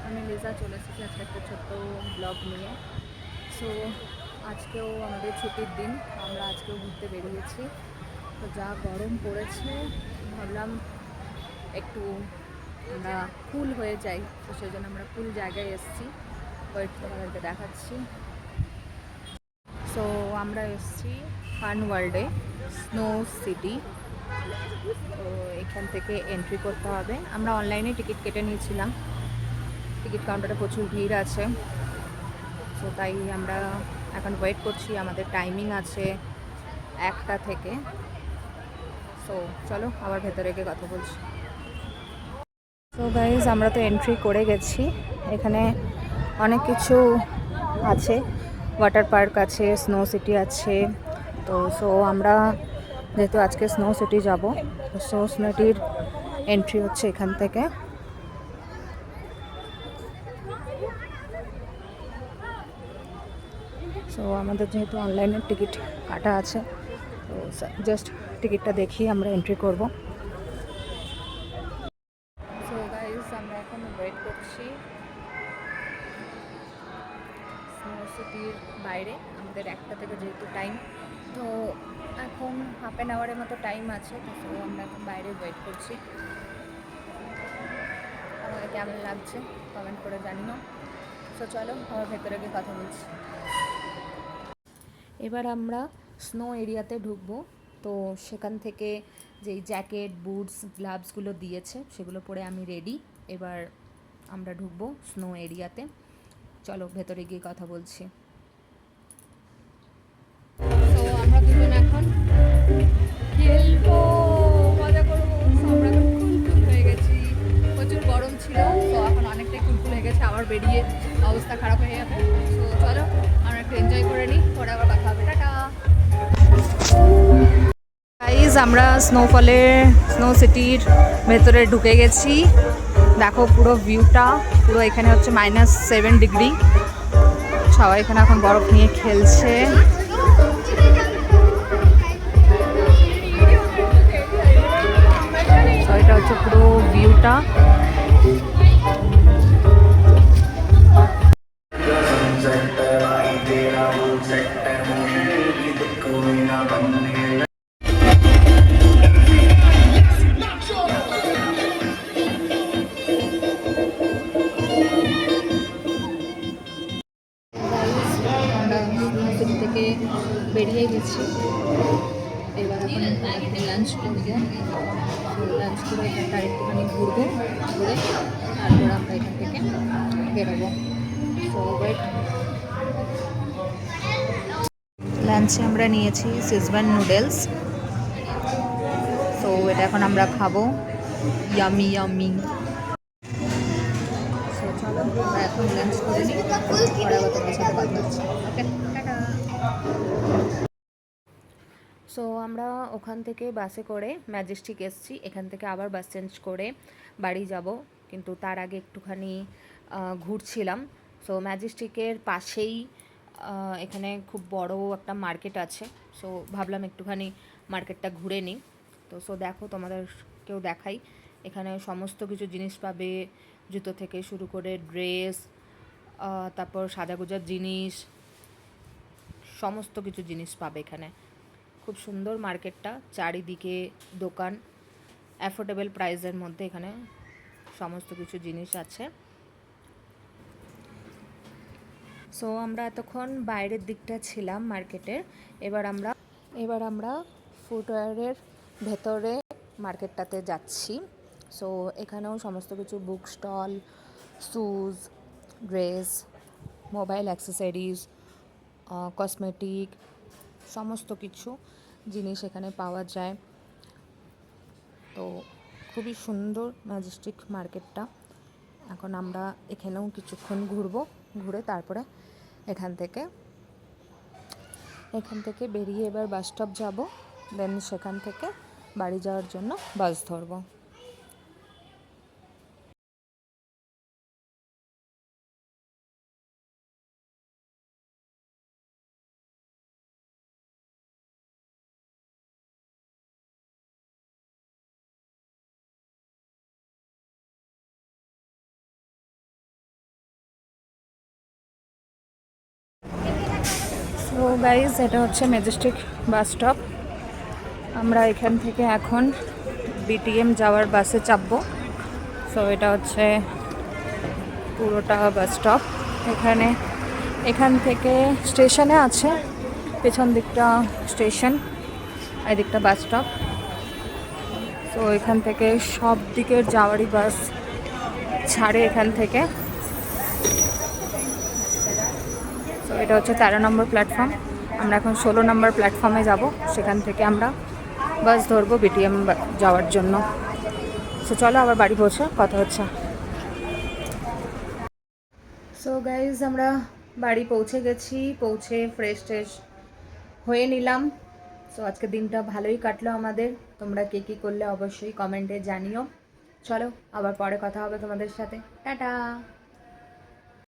আমি লিজা চলে এসেছি আজকে একটা ছোট্ট ব্লগ নিয়ে। সো আজকেও আমাদের ছুটির দিন, আমরা আজকেও ঘুরতে বেরিয়েছি। তো যা গরম পড়েছে, ভাবলাম একটু আমরা কুল হয়ে যাই, তো সেই জন্য আমরা কুল জায়গায় এসেছি। ওয়েট, তোমাদেরকে দেখাচ্ছি। সো আমরা এসেছি ফান ওয়ার্ল্ডে, স্নো সিটি। তো এখান থেকে এন্ট্রি করতে হবে। আমরা অনলাইনে টিকিট কেটে নিয়েছিলাম, টিকিট কাউন্টারে প্রচুর ভিড় আছে। সো তাই আমরা এখন ওয়েট করছি, আমাদের টাইমিং আছে 1টা থেকে। সো চলো আবার ভেতরে গিয়ে কথা বলছি। সো গাইজ, আমরা তো এন্ট্রি করে গেছি। এখানে অনেক কিছু আছে, ওয়াটার পার্ক আছে, স্নো সিটি আছে। তো আমরা যেহেতু আজকে স্নো সিটি যাব, তো স্নো সিটির এন্ট্রি হচ্ছে এখান থেকে। সো আমাদের যেহেতু অনলাইনের টিকিট কাটা আছে, তো জাস্ট টিকিটটা দেখিয়ে আমরা এন্ট্রি করব। সো গাইজ, আমরা এখন ওয়েট করছি স্নো সিটির বাইরে। আমাদের 1টা থেকে যেহেতু টাইম, তো এখন হাফ অ্যান আওয়ারের মতো টাইম আছে। তো আমরা এখন বাইরে ওয়েট করছি। আমাদের কেমন লাগছে কমেন্ট করে জানিও। সো চলো আমার ভেতরে গিয়ে কথা বলছি। এবার আমরা স্নো এরিয়াতে ঢুকবো। তো সেখান থেকে যেই জ্যাকেট, বুটস, গ্লাভসগুলো দিয়েছে সেগুলো পরে আমি রেডি। এবার আমরা ঢুকবো স্নো এরিয়াতে। চলো ভেতরে গিয়ে কথা বলছি। তো আমরা দুজন এখন খেলবো, মজা করবো। আমরা এখন কুলকুল হয়ে গেছি, প্রচুর গরম ছিল, তো এখন অনেকটাই কুলকুল হয়ে গেছে। আবার বেরিয়ে অবস্থা খারাপ হয়ে যাবে। তো চলো আমরা একটু এনজয় করে নিই, পরে আবার কথা হবে। টাটা গাইজ, আমরা স্নো সিটির ভেতরে ঢুকে গেছি। দেখো পুরো ভিউটা, পুরো এখানে হচ্ছে -7 ডিগ্রি। সবাই এখানে এখন বরফ নিয়ে খেলছে। এটা হচ্ছে পুরো ভিউটা। আমরা সিটি থেকে বেরিয়ে গেছি। এবার এখন লাঞ্চ করবো। লাঞ্চ করে এখানটা আরেকটুখানি ঘুরবো, ঘুরে তারপর আমরা এখান থেকে বেরোবো। So wait. লাঞ্চে আমরা নিয়েছি সিজওয়ান নুডলস। সো এটা এখন আমরা খাবো। Yummy yummy. সো চলো আমরা এখন লাঞ্চ করে নিই, পরে আবার তোমার সাথে কথা হচ্ছে। ওকে, টাটা। সো আমরা ওখান থেকে বাসে করে ম্যাজেস্টিক এসেছি। এখান থেকে আবার বাস চেঞ্জ করে বাড়ি যাব, কিন্তু তার আগে একটুখানি ঘুরছিলাম। সো ম্যাজেস্টিকের পাশেই এখানে খুব বড় একটা মার্কেট আছে। সো ভাবলাম একটুখানি মার্কেটটা ঘুরে নিই। তো দেখো, তোমাদেরকেও দেখাই। এখানে সমস্ত কিছু জিনিস পাবে, জুতো থেকে শুরু করে ড্রেস, তারপর সাজাগোজার জিনিস, সমস্ত কিছু জিনিস পাবে এখানে। খুব সুন্দর মার্কেটটা, চারিদিকে দোকান, অ্যাফোর্ডেবল প্রাইসের মধ্যে এখানে সমস্ত কিছু জিনিস আছে। সো আমরা এতক্ষণ বাইরের দিকটা ছিলাম মার্কেটের। এবার আমরা ফুটওয়্যারের ভেতরে মার্কেটটাতে যাচ্ছি। সো এখানেও সমস্ত কিছু book stall, shoes, dress, mobile accessories, cosmetic, সমস্ত কিছু জিনিস এখানে পাওয়া যায়। তো খুবই সুন্দর ম্যাজেস্টিক মার্কেটটা। এখন আমরা এখানেও কিছুক্ষণ ঘুরবো, ঘুরে তারপরে এখান থেকে বেরিয়ে এবার বাস স্টপ যাবো। দেন সেখান থেকে বাড়ি যাওয়ার জন্য বাস ধরবো। তো গাইজ এটা হচ্ছে ম্যাজেস্টিক বাস স্টপ। আমরা এখান থেকে এখন বিটিএম যাওয়ার বাসে চাপবো। সো এটা হচ্ছে পুরোটা বাস স্টপ। এখান থেকে স্টেশনে আছে, পেছন দিকটা স্টেশন, এদিকটা বাস স্টপ। তো এখান থেকে সব দিকের যাওয়ারই বাস ছাড়ে এখান থেকে। তো এটা হচ্ছে 13 নম্বর প্ল্যাটফর্ম। আমরা এখন 16 নম্বর প্ল্যাটফর্মে যাব, সেখান থেকে আমরা বাস ধরবো বিটিএম যাওয়ার জন্য। সো চলো আবার বাড়ি পৌঁছে কথা হচ্ছে। সো গাইজ আমরা বাড়ি পৌঁছে গেছি, পৌঁছে ফ্রেশ ট্রেশ হয়ে নিলাম। সো আজকে দিনটা ভালোই কাটলো আমাদের। তোমরা কে কী করলে অবশ্যই কমেন্টে জানিও। চলো আবার পরে কথা হবে তোমাদের সাথে। টাটা।